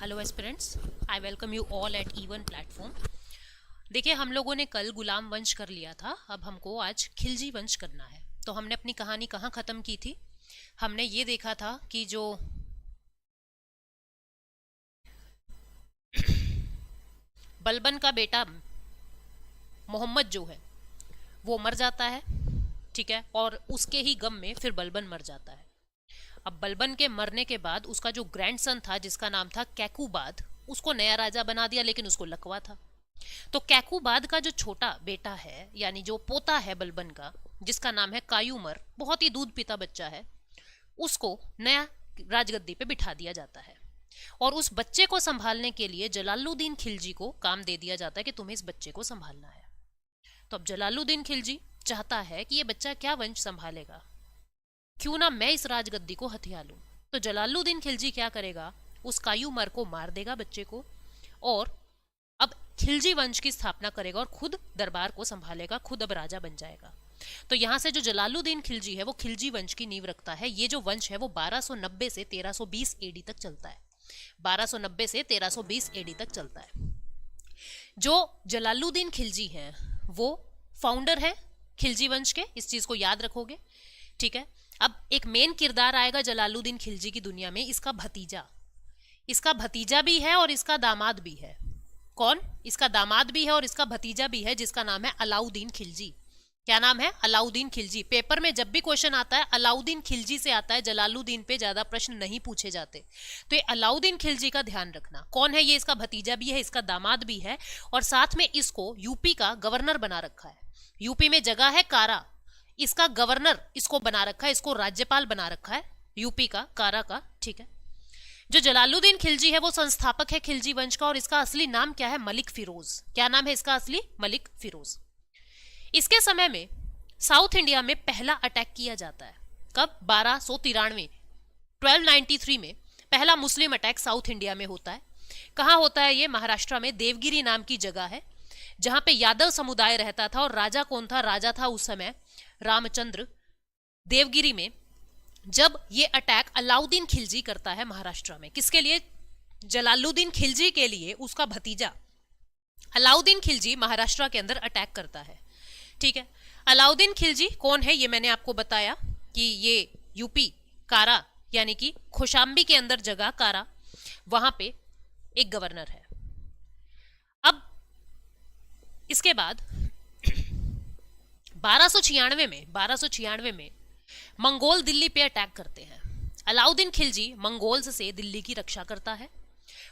Hello aspirants, I welcome you all at even platform. देखिए, हम लोगों ने कल गुलाम वंश कर लिया था, अब हमको आज खिलजी वंश करना है। तो हमने अपनी कहानी कहाँ ख़त्म की थी? हमने ये देखा था कि जो बलबन का बेटा मोहम्मद जो है वो मर जाता है, ठीक है, और उसके ही गम में फिर बलबन मर जाता है। अब बलबन के मरने के बाद उसका जो ग्रैंडसन था जिसका नाम था कैकुबाद, उसको नया राजा बना दिया, लेकिन उसको लकवा था। तो कैकुबाद का जो छोटा बेटा है, यानी जो पोता है बलबन का, जिसका नाम है कायूमर, बहुत ही दूध पीता बच्चा है, उसको नया राजगद्दी पे बिठा दिया जाता है। और उस बच्चे को संभालने के लिए जलालुद्दीन खिलजी को काम दे दिया जाता है कि तुम्हें इस बच्चे को संभालना है। तो अब जलालुद्दीन खिलजी चाहता है कि ये बच्चा क्या वंश संभालेगा, क्यों ना मैं इस राजगद्दी को हथिया लूं। तो जलालुद्दीन खिलजी क्या करेगा, उस कायूमर को मार देगा, बच्चे को, और अब खिलजी वंश की स्थापना करेगा और खुद दरबार को संभालेगा, खुद अब राजा बन जाएगा। तो यहाँ से जो जलालुद्दीन खिलजी है वो खिलजी वंश की नींव रखता है। ये जो वंश है वो 1290 से 1320 एडी तक चलता है। 1290 से 1320 एडी तक चलता है। जो जलालुद्दीन खिलजी हैं वो फाउंडर है खिलजी वंश के, इस चीज को याद रखोगे, ठीक है। अब एक मेन किरदार आएगा जलालुद्दीन खिलजी की दुनिया में, इसका भतीजा। इसका भतीजा भी है और इसका दामाद भी है। कौन? इसका दामाद भी है और इसका भतीजा भी है, जिसका नाम है अलाउद्दीन खिलजी। क्या नाम है? अलाउद्दीन खिलजी। पेपर में जब भी क्वेश्चन आता है अलाउद्दीन खिलजी से आता है, जलालुद्दीन पे ज्यादा प्रश्न नहीं पूछे जाते। तो ये अलाउद्दीन खिलजी का ध्यान रखना। कौन है ये? इसका भतीजा भी है, इसका दामाद भी है, और साथ में इसको यूपी का गवर्नर बना रखा है। यूपी में जगह है कारा, इसका गवर्नर इसको बना रखा है, इसको राज्यपाल बना रखा है यूपी का, कारा का, ठीक है। जो जलालुद्दीन खिलजी है वो संस्थापक है खिलजी वंश का, और इसका असली नाम क्या है? मलिक फिरोज। क्या नाम है इसका असली? मलिक फिरोज। इसके समय में साउथ इंडिया में पहला अटैक किया जाता है। कब? 1293, 1293 में पहला मुस्लिम अटैक साउथ इंडिया में होता है। कहाँ होता है ये? महाराष्ट्र में देवगिरी नाम की जगह है, जहां पे यादव समुदाय रहता था। और राजा कौन था? राजा था उस समय रामचंद्र। देवगिरी में जब ये अटैक अलाउद्दीन खिलजी करता है महाराष्ट्र में, किसके लिए? जलालुद्दीन खिलजी के लिए। उसका भतीजा अलाउद्दीन खिलजी महाराष्ट्र के अंदर अटैक करता है, ठीक है। अलाउद्दीन खिलजी कौन है ये मैंने आपको बताया कि ये यूपी कारा, यानी कि खुशाम्बी के अंदर जगह कारा, वहां पे एक गवर्नर है। अब इसके बाद 1296 में मंगोल दिल्ली पे अटैक करते हैं। अलाउद्दीन खिलजी मंगोल्स से दिल्ली की रक्षा करता है,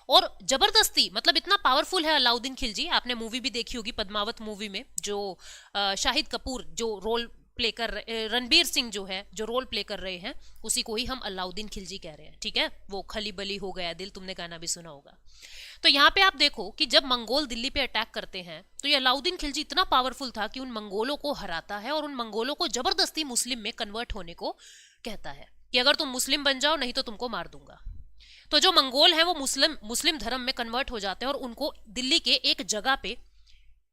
और जबरदस्ती, मतलब इतना पावरफुल है अलाउद्दीन खिलजी। आपने मूवी भी देखी होगी, पद्मावत मूवी में जो शाहिद कपूर जो रोल प्ले कर रहे, रणबीर सिंह जो है जो रोल प्ले कर रहे हैं, उसी को ही हम अलाउद्दीन खिलजी कह रहे हैं, ठीक है। वो खली बली हो गया दिल, तुमने गाना भी सुना होगा। तो यहाँ पे आप देखो कि जब मंगोल दिल्ली पे अटैक करते हैं तो ये अलाउद्दीन खिलजी इतना पावरफुल था कि उन मंगोलों को हराता है और उन मंगोलों को जबरदस्ती मुस्लिम में कन्वर्ट होने को कहता है कि अगर तुम मुस्लिम बन जाओ, नहीं तो तुमको मार दूंगा। तो जो मंगोल हैं वो मुस्लिम धर्म में कन्वर्ट हो जाते हैं और उनको दिल्ली के एक जगह पे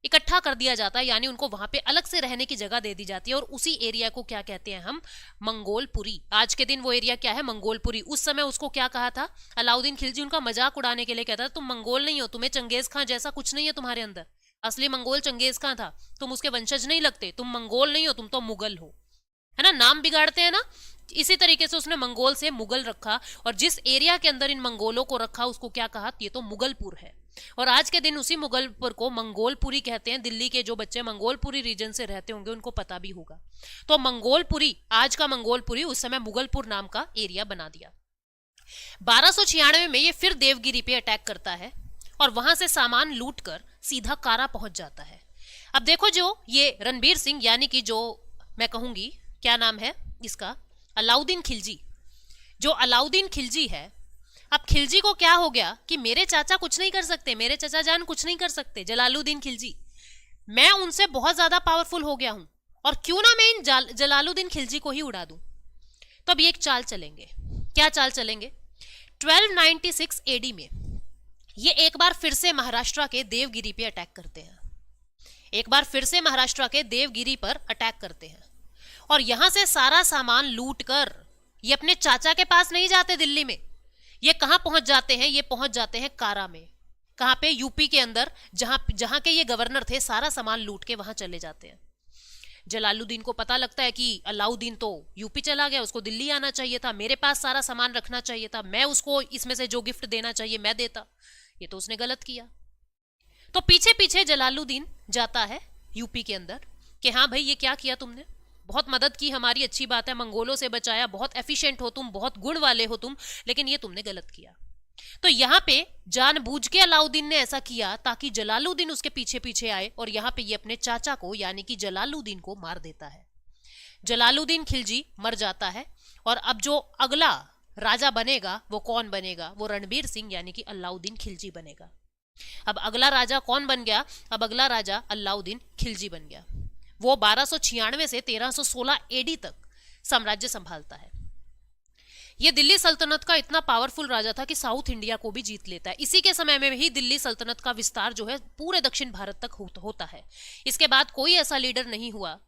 इकट्ठा कर दिया जाता है, यानी उनको वहां पे अलग से रहने की जगह दे दी जाती है। और उसी एरिया को क्या कहते हैं हम? मंगोलपुरी। आज के दिन वो एरिया क्या है? मंगोलपुरी। उस समय उसको क्या कहा था अलाउद्दीन खिलजी? उनका मजाक उड़ाने के लिए कहता था, तुम मंगोल नहीं हो, तुम्हें चंगेज खां जैसा कुछ नहीं है तुम्हारे अंदर। असली मंगोल चंगेज खां था, तुम उसके वंशज नहीं लगते, तुम मंगोल नहीं हो, तुम तो मुगल हो, है ना। नाम बिगाड़ते हैं ना, इसी तरीके से उसने मंगोल से मुगल रखा, और जिस एरिया के अंदर इन मंगोलों को रखा उसको क्या कहा? ये तो मुगलपुर है। और आज के दिन उसी मुगलपुर को मंगोलपुरी कहते हैं। दिल्ली के जो बच्चे मंगोलपुरी रीजन से रहते होंगे उनको पता भी होगा। तो मंगोलपुरी, आज का मंगोलपुरी, उस समय मुगलपुर नाम का एरिया बना दिया। 1296 में ये फिर देवगिरी पे अटैक करता है और वहां से सामान लूट कर सीधा कारा पहुंच जाता है। अब देखो, जो ये रणबीर सिंह, यानी कि जो मैं कहूंगी, क्या नाम है इसका? अलाउद्दीन खिलजी। जो अलाउद्दीन खिलजी है, अब खिलजी को क्या हो गया कि मेरे चाचा कुछ नहीं कर सकते, मेरे चाचा जान कुछ नहीं कर सकते, जलालुद्दीन खिलजी, मैं उनसे बहुत ज्यादा पावरफुल हो गया हूं, और क्यों ना मैं इन जलालुद्दीन खिलजी को ही उड़ा दूं। तो अब ये एक चाल चलेंगे। क्या चाल चलेंगे? 1296 एडी में ये एक बार फिर से महाराष्ट्र के देवगिरी पे अटैक करते हैं। एक बार फिर से महाराष्ट्र के देवगिरी पर अटैक करते हैं, और यहां से सारा सामान लूट कर ये अपने चाचा के पास नहीं जाते दिल्ली में, ये कहां पहुंच जाते हैं? ये पहुंच जाते हैं कारा में। कहां पे? यूपी के अंदर, जहां जहां के ये गवर्नर थे, सारा सामान लूट के वहां चले जाते हैं। जलालुद्दीन को पता लगता है कि अलाउद्दीन तो यूपी चला गया, उसको दिल्ली आना चाहिए था, मेरे पास सारा सामान रखना चाहिए था, मैं उसको इसमें से जो गिफ्ट देना चाहिए मैं देता, ये तो उसने गलत किया। तो पीछे पीछे जलालुद्दीन जाता है यूपी के अंदर कि हाँ भाई ये क्या किया तुमने, बहुत मदद की हमारी, अच्छी बात है, मंगोलों से बचाया, बहुत एफिशिएंट हो तुम, बहुत गुण वाले हो तुम, लेकिन ये तुमने गलत किया। तो यहाँ पे जानबूझ के अलाउद्दीन ने ऐसा किया ताकि जलालुद्दीन उसके पीछे पीछे आए और यहाँ पे ये अपने चाचा को यानी कि जलालुद्दीन को मार देता है। जलालुद्दीन खिलजी मर जाता है और अब जो अगला राजा बनेगा वो कौन बनेगा? वो रणबीर सिंह यानी कि अलाउद्दीन खिलजी बनेगा। अब अगला राजा कौन बन गया? अब अगला राजा अलाउद्दीन खिलजी बन गया। वो 1296 से 1316 एडी तक साम्राज्य संभालता है। ये दिल्ली सल्तनत का इतना पावरफुल राजा था कि साउथ इंडिया को भी जीत लेता है। इसी के समय में ही दिल्ली सल्तनत का विस्तार जो है पूरे दक्षिण भारत तक होता है। इसके बाद कोई ऐसा लीडर नहीं हुआ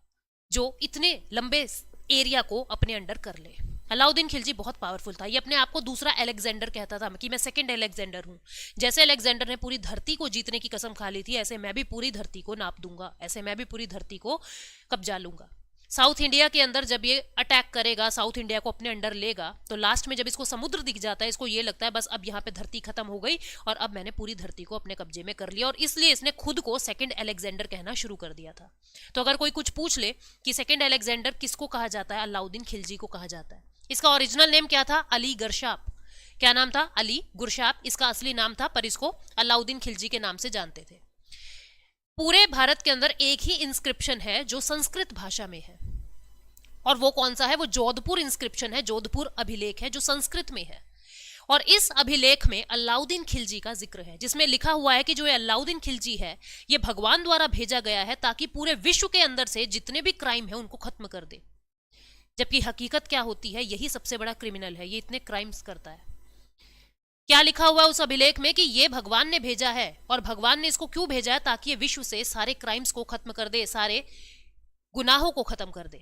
जो इतने लंबे एरिया को अपने अंडर कर ले। अलाउद्दीन खिलजी बहुत पावरफुल था। ये अपने आप को दूसरा अलेक्जेंडर कहता था कि मैं सेकंड अलेक्जेंडर हूं। जैसे अलेक्जेंडर ने पूरी धरती को जीतने की कसम खा ली थी, ऐसे मैं भी पूरी धरती को नाप दूंगा, ऐसे मैं भी पूरी धरती को कब्जा लूंगा। साउथ इंडिया के अंदर जब ये अटैक करेगा, साउथ इंडिया को अपने अंडर लेगा, तो लास्ट में जब इसको समुद्र दिख जाता है, इसको ये लगता है बस अब यहाँ पे धरती खत्म हो गई और अब मैंने पूरी धरती को अपने कब्जे में कर लिया, और इसलिए इसने खुद को सेकंड अलेक्जेंडर कहना शुरू कर दिया था। तो अगर कोई कुछ पूछ ले कि सेकंड अलेक्जेंडर किसको कहा जाता है, अलाउद्दीन खिलजी को कहा जाता है। इसका ओरिजिनल नेम क्या था? अली गुरशाप। क्या नाम था? अली गुरशाप इसका असली नाम था, पर इसको अलाउद्दीन खिलजी के नाम से जानते थे। पूरे भारत के अंदर एक ही इंस्क्रिप्शन है जो संस्कृत भाषा में है, और वो कौन सा है? वो जोधपुर इंस्क्रिप्शन है, जोधपुर अभिलेख है जो संस्कृत में है। और इस अभिलेख में अलाउद्दीन खिलजी का जिक्र है, जिसमें लिखा हुआ है कि जो ये अलाउद्दीन खिलजी है ये भगवान द्वारा भेजा गया है ताकि पूरे विश्व के अंदर से जितने भी क्राइम है उनको खत्म कर दे। जबकि हकीकत क्या होती है? यही सबसे बड़ा क्रिमिनल है, ये इतने क्राइम्स करता है। क्या लिखा हुआ है उस अभिलेख में कि ये भगवान ने भेजा है, और भगवान ने इसको क्यों भेजा है? ताकि ये विश्व से सारे क्राइम्स को खत्म कर दे, सारे गुनाहों को खत्म कर दे।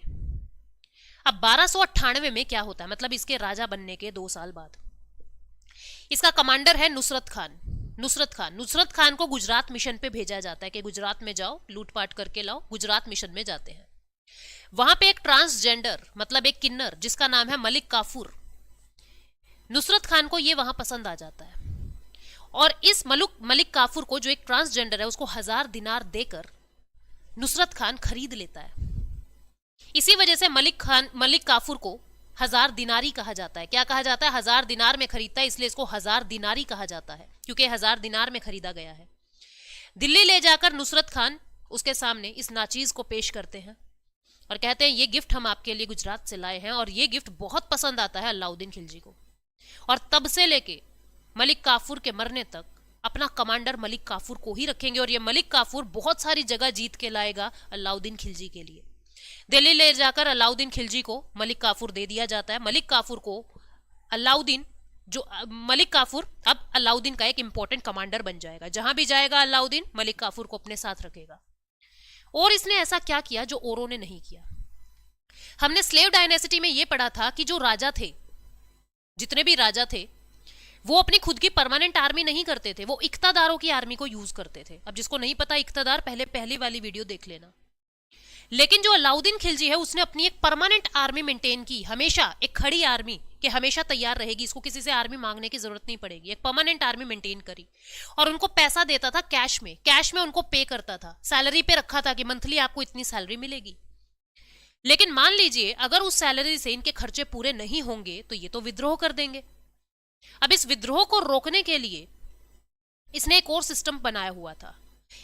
अब 1298 में क्या होता है, मतलब इसके राजा बनने के 2 साल बाद, इसका कमांडर है नुसरत खान। नुसरत खान को गुजरात मिशन पे भेजा जाता है कि गुजरात में जाओ, लूटपाट करके लाओ। गुजरात मिशन में जाते हैं। वहां पे एक ट्रांसजेंडर मतलब एक किन्नर जिसका नाम है मलिक काफूर, नुसरत खान को ये वहां पसंद आ जाता है, और इस मलिक काफूर को जो एक ट्रांसजेंडर है उसको 1000 दिनार देकर नुसरत खान खरीद लेता है। इसी वजह से मलिक काफूर को 1000 दिनारी कहा जाता है। क्या कहा जाता है? 1000 दिनार में खरीदता है, इसलिए इसको 1000 दिनारी कहा जाता है, क्योंकि 1000 दिनार में खरीदा गया है। दिल्ली ले जाकर नुसरत खान उसके सामने इस नाचीज को पेश करते हैं और कहते हैं ये गिफ्ट हम आपके लिए गुजरात से लाए हैं, और ये गिफ्ट बहुत पसंद आता है अलाउद्दीन खिलजी को। और तब से लेके मलिक काफूर के मरने तक अपना कमांडर मलिक काफूर को ही रखेंगे, और ये मलिक काफूर बहुत सारी जगह जीत के लाएगा अलाउद्दीन खिलजी के लिए। दिल्ली ले जाकर अलाउद्दीन खिलजी को मलिक काफूर दे दिया जाता है। मलिक काफूर अब अलाउद्दीन का एक इंपॉर्टेंट कमांडर बन जाएगा। जहां भी जाएगा अलाउद्दीन मलिक काफूर को अपने साथ रखेगा। और इसने ऐसा क्या किया जो औरों ने नहीं किया? हमने स्लेव डायनेसिटी में यह पढ़ा था कि जो राजा थे, जितने भी राजा थे, वो अपनी खुद की परमानेंट आर्मी नहीं करते थे, वो इक्तादारों की आर्मी को यूज करते थे। अब जिसको नहीं पता इक्तादार, पहली वाली वीडियो देख लेना। लेकिन जो अलाउद्दीन खिलजी है उसने अपनी एक परमानेंट आर्मी मेंटेन की, हमेशा एक खड़ी आर्मी कि हमेशा तैयार रहेगी, इसको किसी से आर्मी मांगने की जरूरत नहीं पड़ेगी। एक परमानेंट आर्मी मेंटेन करी, और उनको पैसा देता था कैश में उनको पे करता था, सैलरी पे रखा था कि मंथली आपको इतनी सैलरी मिलेगी। लेकिन मान लीजिए अगर उस सैलरी से इनके खर्चे पूरे नहीं होंगे तो ये तो विद्रोह कर देंगे। अब इस विद्रोह को रोकने के लिए इसने एक और सिस्टम बनाया हुआ था।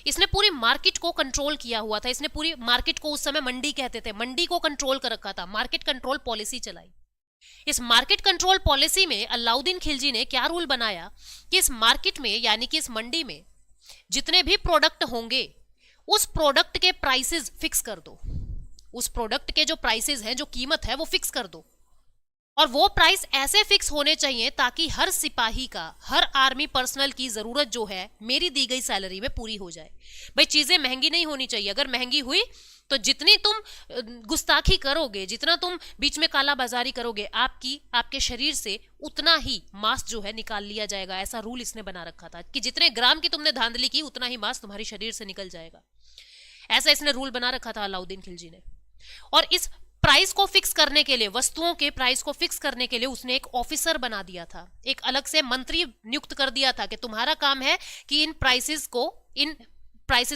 इसने पूरी मार्केट को कंट्रोल किया हुआ था। इसने पूरी मार्केट को, उस समय मंडी कहते थे, मंडी को कंट्रोल कर रखा था। मार्केट कंट्रोल पॉलिसी चलाई। इस मार्केट कंट्रोल पॉलिसी में अलाउद्दीन खिलजी ने क्या रूल बनाया कि इस मार्केट में यानी कि इस मंडी में जितने भी प्रोडक्ट होंगे उस प्रोडक्ट के प्राइसेस फिक्स कर दो। उस प्रोडक्ट के जो प्राइसेस हैं, जो कीमत है, वो फिक्स कर दो। और वो प्राइस ऐसे फिक्स होने चाहिए ताकि हर सिपाही का, हर आर्मी पर्सनल की जरूरत जो है मेरी दी गई सैलरी में पूरी हो जाए। भाई चीजें महंगी नहीं होनी चाहिए, अगर महंगी हुई तो जितनी तुम गुस्ताखी करोगे, जितना तुम बीच में काला बाजारी करोगे, आपके शरीर से उतना ही मांस जो है निकाल लिया जाएगा। ऐसा रूल इसने बना रखा था कि जितने ग्राम की तुमने धांधली की उतना ही मांस तुम्हारे शरीर से निकल जाएगा। ऐसा इसने रूल बना रखा था अलाउद्दीन खिलजी ने। और इस प्राइस को फिक्स करने के लिए, वस्तुओं के प्राइस को फिक्स करने के लिए उसने एक ऑफिसर बना दिया था, एक अलग से मंत्री नियुक्त कर दिया था कि तुम्हारा काम है कि इन प्राइसेस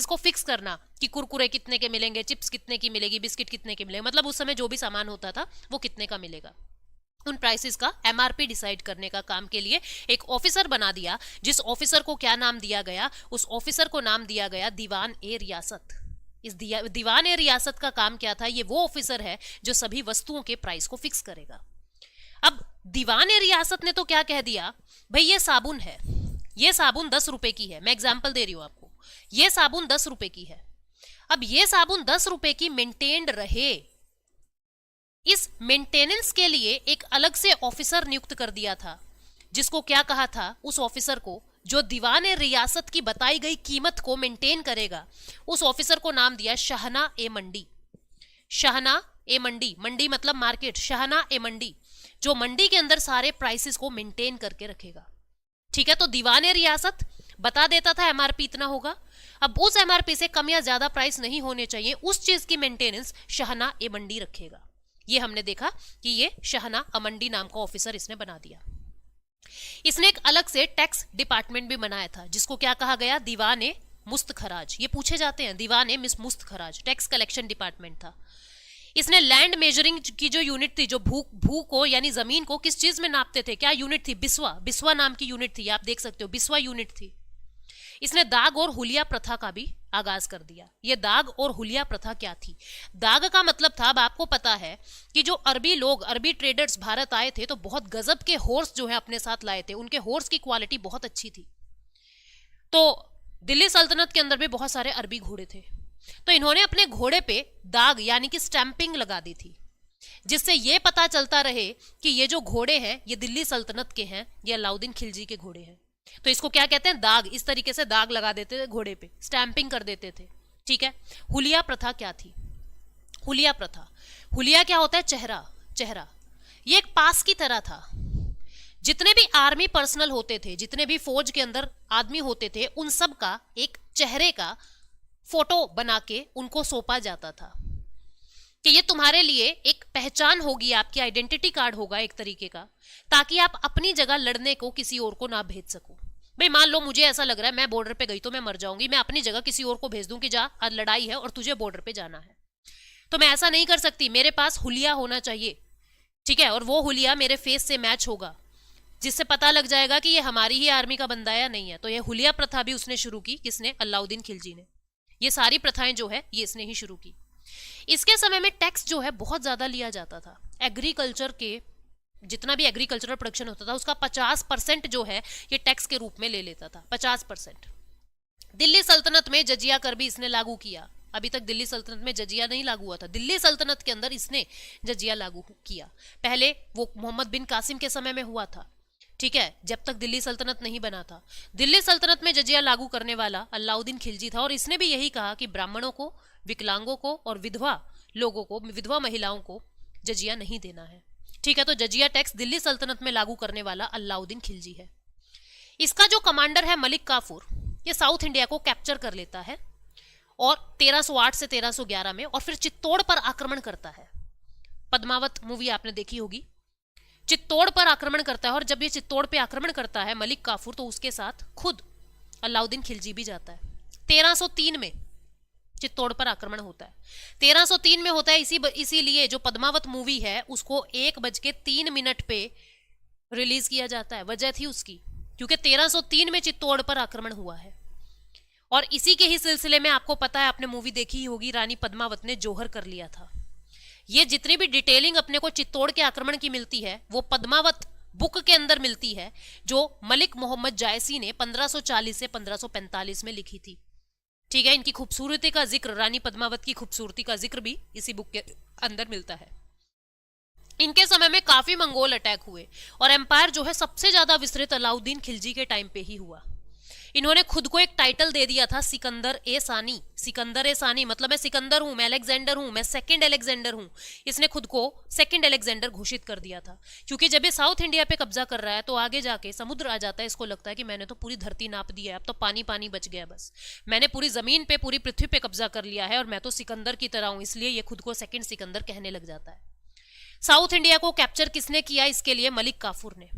को फिक्स करना कि कुरकुरे कितने के मिलेंगे, चिप्स कितने की मिलेगी, बिस्किट कितने के मिलेंगे, मतलब उस समय जो भी सामान होता था वो कितने का मिलेगा, उन प्राइसेस का एमआरपी डिसाइड करने का काम के लिए एक ऑफिसर बना दिया। जिस ऑफिसर को क्या नाम दिया गया, उस ऑफिसर को नाम दिया गया दीवान ए रियासत। इस दीवान ए रियासत का काम क्या था, ये वो ऑफिसर है जो सभी वस्तुओं के प्राइस को फिक्स करेगा। अब दीवान ए रियासत ने तो क्या कह दिया, भाई ये साबुन है, ये साबुन 10 रुपए की है, मैं एग्जाम्पल दे रही हूं आपको, ये साबुन 10 रुपए की है। अब ये साबुन 10 रुपए की मेंटेन्ड रहे, इस मेंटेनेंस के लिए एक अलग से ऑफिसर नियुक्त कर दिया था, जिसको क्या कहा था, उस ऑफिसर को जो दीवान ए रियासत की बताई गई कीमत को मेंटेन करेगा, उस ऑफिसर को नाम दिया शाहना ए मंडी। शाहना ए मंडी, मंडी मतलब मार्केट, शाहना ए मंडी, जो मंडी के अंदर सारे प्राइसेस को मेंटेन करके रखेगा। ठीक है, तो दीवान ए रियासत बता देता था एमआरपी इतना होगा, अब उस एमआरपी से कम या ज्यादा प्राइस नहीं होने चाहिए, उस चीज की मेंटेनेंस शाहना ए मंडी रखेगा। ये हमने देखा कि ये शाहना अमंडी नाम का ऑफिसर इसने बना दिया। इसने एक अलग से टैक्स डिपार्टमेंट भी बनाया था, जिसको क्या कहा गया, दीवान ए मुस्त खराज। ये पूछे जाते हैं, दीवान ए मुस्त खराज, टैक्स कलेक्शन डिपार्टमेंट था। इसने लैंड मेजरिंग की जो यूनिट थी, जो भू को यानी जमीन को किस चीज में नापते थे, क्या यूनिट थी, बिस्वा, बिस्वा नाम की यूनिट थी, आप देख सकते हो बिस्वा यूनिट थी। इसने दाग और हुलिया प्रथा का भी आगाज कर दिया। ये दाग और हुलिया प्रथा क्या थी, दाग का मतलब था, अब आपको पता है कि जो अरबी लोग, अरबी ट्रेडर्स भारत आए थे तो बहुत गजब के हॉर्स जो है अपने साथ लाए थे, उनके हॉर्स की क्वालिटी बहुत अच्छी थी। तो दिल्ली सल्तनत के अंदर भी बहुत सारे अरबी घोड़े थे, तो इन्होंने अपने घोड़े पे दाग यानी कि स्टैंपिंग लगा दी थी, जिससे ये पता चलता रहे कि ये जो घोड़े हैं ये दिल्ली सल्तनत के हैं, ये अलाउद्दीन खिलजी के घोड़े हैं। तो इसको क्या कहते हैं, दाग। इस तरीके से दाग लगा देते थे घोड़े पे, स्टैंपिंग कर देते थे। ठीक है, हुलिया प्रथा क्या थी, हुलिया प्रथा, हुलिया क्या होता है, चेहरा, चेहरा। ये एक पास की तरह था, जितने भी आर्मी पर्सनल होते थे, जितने भी फौज के अंदर आदमी होते थे, उन सब का एक चेहरे का फोटो बना के उनको सौंपा जाता था कि ये तुम्हारे लिए एक पहचान होगी, आपकी आइडेंटिटी कार्ड होगा एक तरीके का, ताकि आप अपनी जगह लड़ने को किसी और को ना भेज सको। भाई मान लो मुझे ऐसा लग रहा है मैं बॉर्डर पे गई तो मैं मर जाऊंगी, मैं अपनी जगह किसी और को भेज दूं कि जा आज लड़ाई है और तुझे बॉर्डर पे जाना है, तो मैं ऐसा नहीं कर सकती, मेरे पास हुलिया होना चाहिए। ठीक है, और वो हुलिया मेरे फेस से मैच होगा, जिससे पता लग जाएगा कि ये हमारी ही आर्मी का बंदा है या नहीं है। तो ये हुलिया प्रथा भी उसने शुरू की, किसने, अलाउद्दीन खिलजी ने। ये सारी प्रथाएं जो है ये इसने ही शुरू की। इसके समय में टैक्स जो है बहुत ज्यादा लिया जाता था। एग्रीकल्चर के जितना भी एग्रीकल्चरल प्रोडक्शन होता था उसका 50% जो है ये टैक्स के रूप में ले लेता था, 50%। दिल्ली सल्तनत में जजिया कर भी इसने लागू किया। अभी तक दिल्ली सल्तनत में जजिया नहीं लागू हुआ था, दिल्ली सल्तनत के अंदर इसने जजिया लागू किया। पहले वो मोहम्मद बिन कासिम के समय में हुआ था, ठीक है, जब तक दिल्ली सल्तनत नहीं बना था। दिल्ली सल्तनत में जजिया लागू करने वाला अलाउद्दीन खिलजी था, और इसने भी यही कहा कि ब्राह्मणों को, विकलांगों को और विधवा लोगों को, विधवा महिलाओं को जजिया नहीं देना है। ठीक है, तो जजिया टैक्स दिल्ली सल्तनत में लागू करने वाला अलाउद्दीन खिलजी है। इसका जो कमांडर है मलिक काफूर, ये साउथ इंडिया को कैप्चर कर लेता है और 1308 से 1311 में, और फिर चित्तौड़ पर आक्रमण करता है। पद्मावत मूवी आपने देखी होगी, चित्तौड़ पर आक्रमण करता है। और जब ये चित्तौड़ पे आक्रमण करता है मलिक काफूर, तो उसके साथ खुद अलाउद्दीन खिलजी भी जाता है। 1303 में चित्तौड़ पर आक्रमण होता है, 1303 में होता है। इसीलिए जो पद्मावत मूवी है उसको 1:03 पे रिलीज किया जाता है। वजह थी उसकी, क्योंकि 1303 में चित्तौड़ पर आक्रमण हुआ है। और इसी के ही सिलसिले में आपको पता है, आपने मूवी देखी ही होगी, रानी पद्मावत ने जौहर कर लिया था। ये जितनी भी डिटेलिंग अपने को चित्तौड़ के आक्रमण की मिलती है वो पद्मावत बुक के अंदर मिलती है, जो मलिक मोहम्मद जायसी ने 1540 से 1545 में लिखी थी। ठीक है, इनकी खूबसूरती का जिक्र, रानी पद्मावत की खूबसूरती का जिक्र भी इसी बुक के अंदर मिलता है। इनके समय में काफी मंगोल अटैक हुए और एम्पायर जो है सबसे ज्यादा विस्तृत अलाउद्दीन खिलजी के टाइम पे ही हुआ। इन्होंने खुद को एक टाइटल दे दिया था सिकंदर ए सानी। सिकंदर ए सानी मतलब मैं सिकंदर हूं, मैं अलेक्जेंडर हूं, मैं सेकंड अलेक्जेंडर हूं। इसने खुद को सेकंड अलेक्जेंडर घोषित कर दिया था, क्योंकि जब ये साउथ इंडिया पे कब्जा कर रहा है तो आगे जाके समुद्र आ जाता है, इसको लगता है कि मैंने तो पूरी धरती नाप दी है, अब तो पानी पानी बच गया, बस मैंने पूरी जमीन पे, पूरी पृथ्वी पे कब्जा कर लिया है और मैं तो सिकंदर की तरह हूं, इसलिए ये खुद को सेकंड सिकंदर कहने लग जाता है। साउथ इंडिया को कैप्चर किसने किया? इसके लिए मलिक काफूर ने।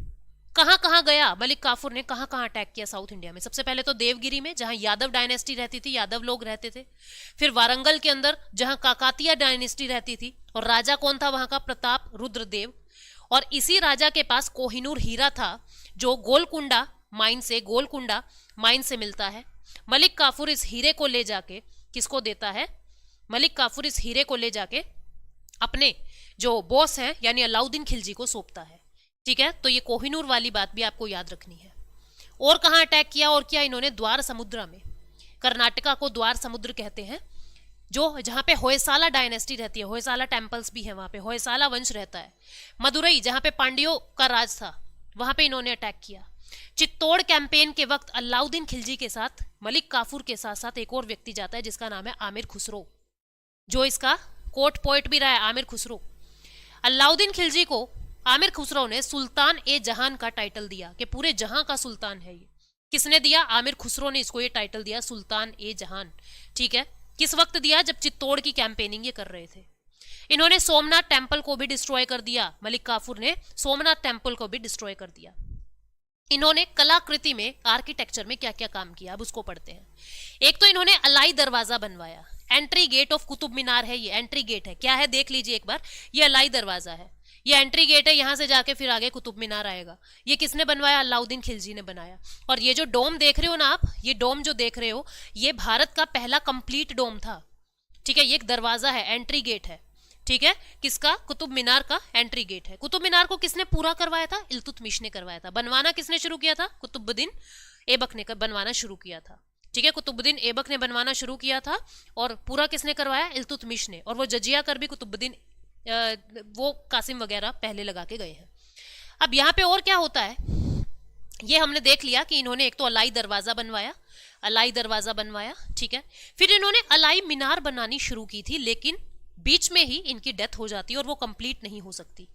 कहां कहां गया मलिक काफूर ने, कहां कहां अटैक किया साउथ इंडिया में? सबसे पहले तो देवगिरी में, जहां यादव डायनेस्टी रहती थी, यादव लोग रहते थे। फिर वारंगल के अंदर, जहां काकातिया डायनेस्टी रहती थी, और राजा कौन था वहां का? प्रताप रुद्रदेव। और इसी राजा के पास कोहिनूर हीरा था, जो गोलकुंडा माइन से मिलता है। मलिक काफूर इस हीरे को ले जाके किसको देता है? मलिक काफूर इस हीरे को ले जाके अपने जो बॉस हैं यानी अलाउद्दीन खिलजी को सौंपता है। ठीक है, तो ये कोहिनूर वाली बात भी आपको याद रखनी है। और कहां अटैक किया? और क्या इन्होंने? द्वार समुद्र में। कर्नाटका को द्वार समुद्र कहते हैं, जो जहां पे होयसाला डायनेस्टी रहती है, होयसाला टेम्पल्स भी है वहां पे, होयसाला वंश रहता है। मदुरई, जहां पे पांड्यों का राज था, वहां पे इन्होंने अटैक किया। चित्तौड़ कैंपेन के वक्त अलाउद्दीन खिलजी के साथ मलिक काफूर के साथ साथ एक और व्यक्ति जाता है जिसका नाम है आमिर खुसरो, जो इसका कोर्ट पोएट भी रहा है, आमिर खुसरो। अलाउद्दीन खिलजी को आमिर खुसरो ने सुल्तान ए जहान का टाइटल दिया कि पूरे जहां का सुल्तान है ये। किसने दिया? आमिर खुसरो ने इसको ये टाइटल दिया, सुल्तान ए जहान। ठीक है, किस वक्त दिया? जब चित्तौड़ की कैंपेनिंग ये कर रहे थे। इन्होंने सोमनाथ टेम्पल को भी डिस्ट्रॉय कर दिया, मलिक काफूर ने सोमनाथ टेम्पल को भी डिस्ट्रॉय कर दिया। इन्होंने कलाकृति में, आर्किटेक्चर में क्या क्या काम किया, अब उसको पढ़ते हैं। एक तो इन्होंने अलाई दरवाजा बनवाया। Entry gate of Qutub Minar है ये, एंट्री गेट है, क्या है देख लीजिए एक बार, ये अलाई दरवाजा है, ये एंट्री गेट है, यहां से जाके फिर आगे कुतुब मीनार आएगा। ये किसने बनवाया? अलाउद्दीन खिलजी ने बनाया। और ये जो डोम देख रहे हो ना आप, ये डोम जो देख रहे हो, ये भारत का पहला कंप्लीट डोम था। ठीक है, ये एक दरवाजा है, एंट्री गेट है। ठीक है, किसका? कुतुब मीनार का एंट्री गेट है। कुतुब मीनार को किसने पूरा करवाया था? इल्तुतमिश ने करवाया था। बनवाना किसने शुरू किया था? कुतुबुद्दीन ऐबक ने बनवाना शुरू किया था। ठीक है, कुतुबुद्दीन ऐबक ने बनवाना शुरू किया था और पूरा किसने करवाया? इल्तुतमिश ने। और वो जजिया कर भी कुतुबुद्दीन, वो कासिम वगैरह पहले लगा के गए हैं। अब यहाँ पे और क्या होता है, ये हमने देख लिया कि इन्होंने एक तो अलाई दरवाजा बनवाया। ठीक है, फिर इन्होंने अलाई मीनार बनानी शुरू की थी, लेकिन बीच में ही इनकी डेथ हो जाती है और वो कंप्लीट नहीं हो सकती।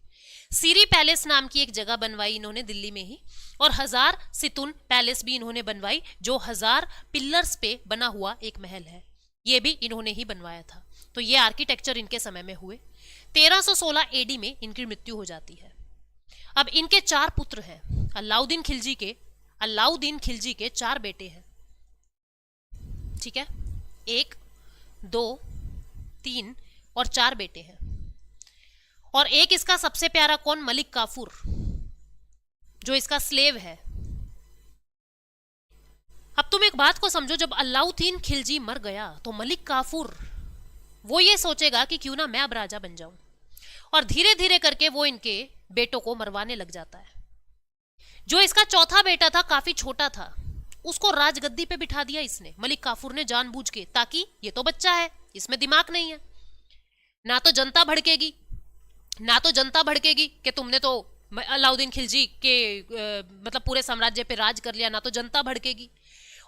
सीरी पैलेस नाम की एक जगह बनवाई इन्होंने दिल्ली में ही, और हजार सितुन पैलेस भी इन्होंने बनवाई, जो 1000 पिलर्स पे बना हुआ एक महल है, ये भी इन्होंने ही बनवाया था। तो ये आर्किटेक्चर इनके समय में हुए। 1316 एडी में इनकी मृत्यु हो जाती है। अब इनके 4 पुत्र हैं। अलाउद्दीन खिलजी के 4 बेटे हैं। ठीक है, 1, 2, 3 और 4 बेटे हैं। और एक इसका सबसे प्यारा कौन? मलिक काफूर, जो इसका स्लेव है। अब तुम एक बात को समझो, जब अलाउद्दीन खिलजी मर गया तो मलिक काफूर वो ये सोचेगा कि क्यों ना मैं अब राजा बन जाऊं, और धीरे धीरे करके वो इनके बेटों को मरवाने लग जाता है। जो इसका चौथा बेटा था, काफी छोटा था, उसको राजगद्दी पे बिठा दिया इसने, मलिक काफूर ने, जानबूझ के, ताकि ये तो बच्चा है, इसमें दिमाग नहीं है, ना तो जनता भड़केगी कि तुमने तो अलाउद्दीन खिलजी के मतलब पूरे साम्राज्य पे राज कर लिया, ना तो जनता भड़केगी।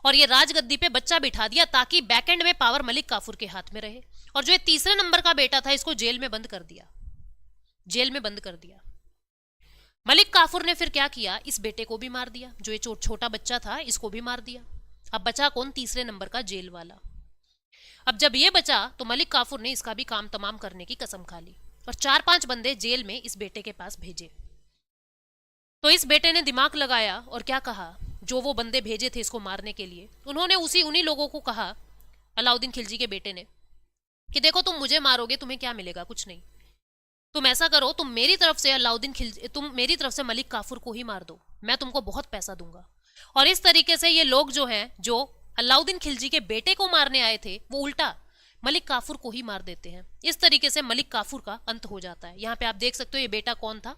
और ये राजगद्दी पे बच्चा बिठा दिया ताकि बैकएंड में पावर मलिक काफूर के हाथ में रहे। और जो ये तीसरे नंबर का बेटा था, इसको जेल में बंद कर दिया। मलिक काफूर ने फिर क्या किया? इस बेटे को भी मार दिया, जो ये छोटा बच्चा था, इसको भी मार दिया। अब बचा कौन? तीसरे नंबर का जेल वाला। अब जब ये बचा तो मलिक काफूर ने इसका भी काम तमाम करने की कसम खा ली और 4-5 बंदे जेल में इस बेटे के पास भेजे। तो इस बेटे ने दिमाग लगाया और क्या कहा, जो वो बंदे भेजे थे इसको मारने के लिए, उन्होंने उन्हीं लोगों को कहा, अलाउद्दीन खिलजी के बेटे ने, कि देखो तुम मुझे मारोगे, तुम्हें क्या मिलेगा? कुछ नहीं। तुम ऐसा करो, तुम मेरी तरफ से मलिक काफूर को ही मार दो, मैं तुमको बहुत पैसा दूंगा। और इस तरीके से ये लोग जो हैं, जो अलाउद्दीन खिलजी के बेटे को मारने आए थे, वो उल्टा मलिक काफूर को ही मार देते हैं। इस तरीके से मलिक काफूर का अंत हो जाता है। यहाँ पे आप देख सकते हो ये बेटा कौन था।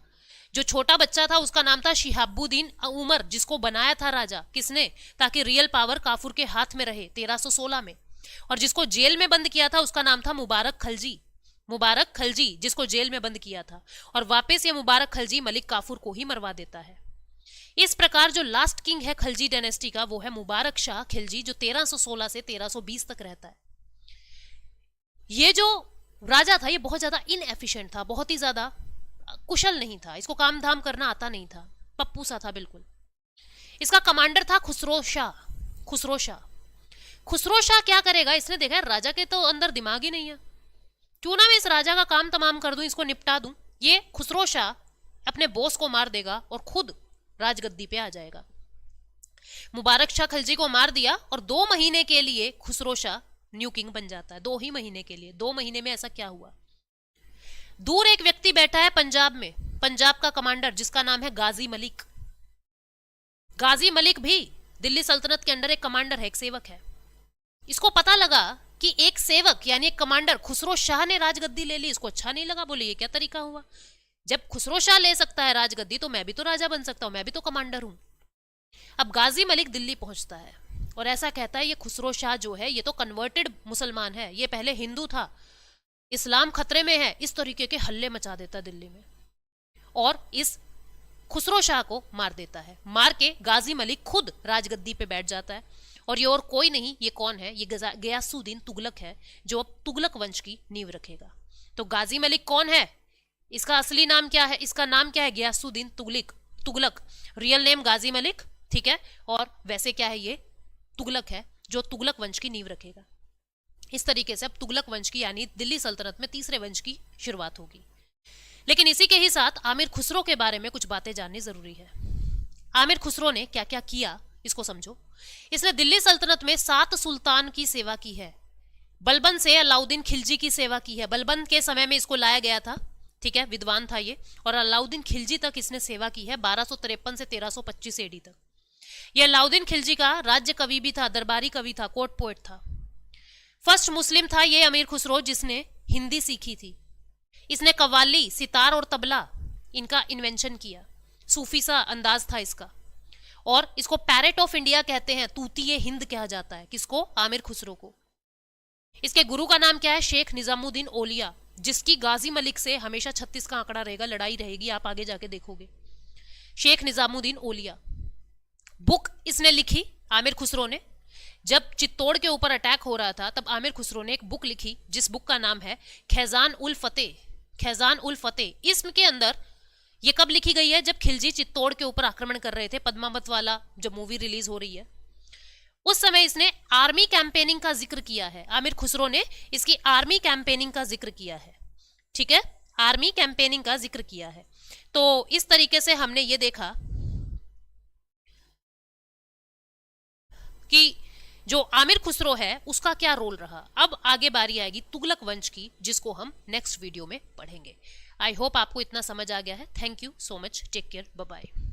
जो छोटा बच्चा था उसका नाम था शिहाबुद्दीन उमर, जिसको बनाया था राजा किसने? ताकि रियल पावर काफूर के हाथ में रहे 1316 में। और जिसको जेल में बंद किया था उसका नाम था मुबारक खलजी। मुबारक खलजी, जिसको जेल में बंद किया था, और वापस ये मुबारक खलजी मलिक काफूर को ही मरवा देता है। इस प्रकार जो लास्ट किंग है खलजी डायनेस्टी का, वो है मुबारक शाह खिलजी, जो 1316 से 1320 तक रहता है। ये जो राजा था ये बहुत ज्यादा इनएफिशिएंट था, बहुत ही ज्यादा कुशल नहीं था, इसको काम धाम करना आता नहीं था, पप्पू सा था बिल्कुल। इसका कमांडर था खुसरो शाह। खुसरो शाह खुसरो शाह क्या करेगा, इसने देखा राजा के तो अंदर दिमाग ही नहीं है, क्यों ना मैं इस राजा का काम तमाम कर दूं, इसको निपटा दूं। ये खुसरो शाह अपने बॉस को मार देगा और खुद राजगद्दी पे आ जाएगा। मुबारक शाह खलजी को मार दिया और 2 महीने के लिए खुसरो शाह न्यू किंग बन जाता है। 2 ही महीने के लिए। 2 महीने में ऐसा क्या हुआ? दूर एक व्यक्ति बैठा है पंजाब में, पंजाब का कमांडर जिसका नाम है गाजी मलिक। गाजी मलिक भी दिल्ली सल्तनत के अंडर एक कमांडर है, एक सेवक है। इसको पता लगा कि एक सेवक यानी एक कमांडर खुसरो शाह ने राजगद्दी ले ली। इसको अच्छा नहीं लगा, बोले ये क्या तरीका हुआ, जब खुसरो शाह ले सकता है राजगद्दी तो मैं भी तो राजा बन सकता हूं, मैं भी तो कमांडर हूं। अब गाजी मलिक दिल्ली पहुंचता है और ऐसा कहता है ये खुसरो शाह जो है ये तो कन्वर्टेड मुसलमान है, ये पहले हिंदू था, इस्लाम खतरे में है। इस तरीके के हल्ले मचा देता दिल्ली में और इस खुसरो शाह को मार देता है। मार के गाजी मलिक खुद राजगद्दी पे बैठ जाता है। और ये और कोई नहीं, ये कौन है? ये गयासुद्दीन तुगलक है, जो अब तुगलक वंश की नींव रखेगा। तो गाजी मलिक कौन है? इसका असली नाम क्या है? इसका नाम क्या है? गयासुद्दीन तुगलक। रियल नेम गाजी मलिक, ठीक है। और वैसे क्या है? ये तुगलक है, जो तुगलक वंश की नींव रखेगा। इस तरीके से अब तुगलक वंश की यानी दिल्ली सल्तनत में तीसरे वंश की शुरुआत होगी। लेकिन इसी के ही साथ आमिर खुसरो के बारे में कुछ बातें जाननी जरूरी है। आमिर खुसरो ने क्या क्या किया इसको समझो। इसने दिल्ली सल्तनत में 7 सुल्तान की सेवा की है। बलबन से अलाउद्दीन खिलजी की सेवा की है। बलबन के समय में इसको लाया गया था, ठीक है, विद्वान था ये, और अलाउद्दीन खिलजी तक इसने सेवा की है, 1253 से 1325 एडी तक। यह अलाउद्दीन खिलजी का राज्य कवि भी था, दरबारी कवि था, कोर्ट पोएट था। फर्स्ट मुस्लिम था ये अमीर खुसरो जिसने हिंदी सीखी थी। इसने कव्वाली, सितार और तबला इनका इन्वेंशन किया। सूफी सा अंदाज था इसका। और इसको पैरेट ऑफ इंडिया कहते हैं, तूतीए हिंद कहा जाता है। किसको? आमिर खुसरो को। इसके गुरु का नाम क्या है? शेख निजामुद्दीन ओलिया, जिसकी गाजी मलिक से हमेशा 36 का आंकड़ा रहेगा, लड़ाई रहेगी, आप आगे जाके देखोगे। शेख निजामुद्दीन ओलिया। बुक इसने लिखी आमिर खुसरो ने। जब चित्तौड़ के ऊपर अटैक हो रहा था तब आमिर खुसरो ने एक बुक लिखी जिस बुक का नाम है खैजान उल फतेह। खैजान उल फतेह इसके अंदर ये कब लिखी गई है? जब खिलजी चित्तौड़ के ऊपर आक्रमण कर रहे थे, पद्मावत वाला जब मूवी रिलीज हो रही है उस समय इसने आर्मी कैंपेनिंग का जिक्र किया है। आमिर खुसरो ने इसकी आर्मी कैंपेनिंग का जिक्र किया है, ठीक है, आर्मी कैंपेनिंग का जिक्र किया है। तो इस तरीके से हमने ये देखा कि जो आमिर खुसरो है उसका क्या रोल रहा। अब आगे बारी आएगी तुगलक वंश की, जिसको हम नेक्स्ट वीडियो में पढ़ेंगे। आई होप आपको इतना समझ आ गया है। Thank you so much, take care, bye bye.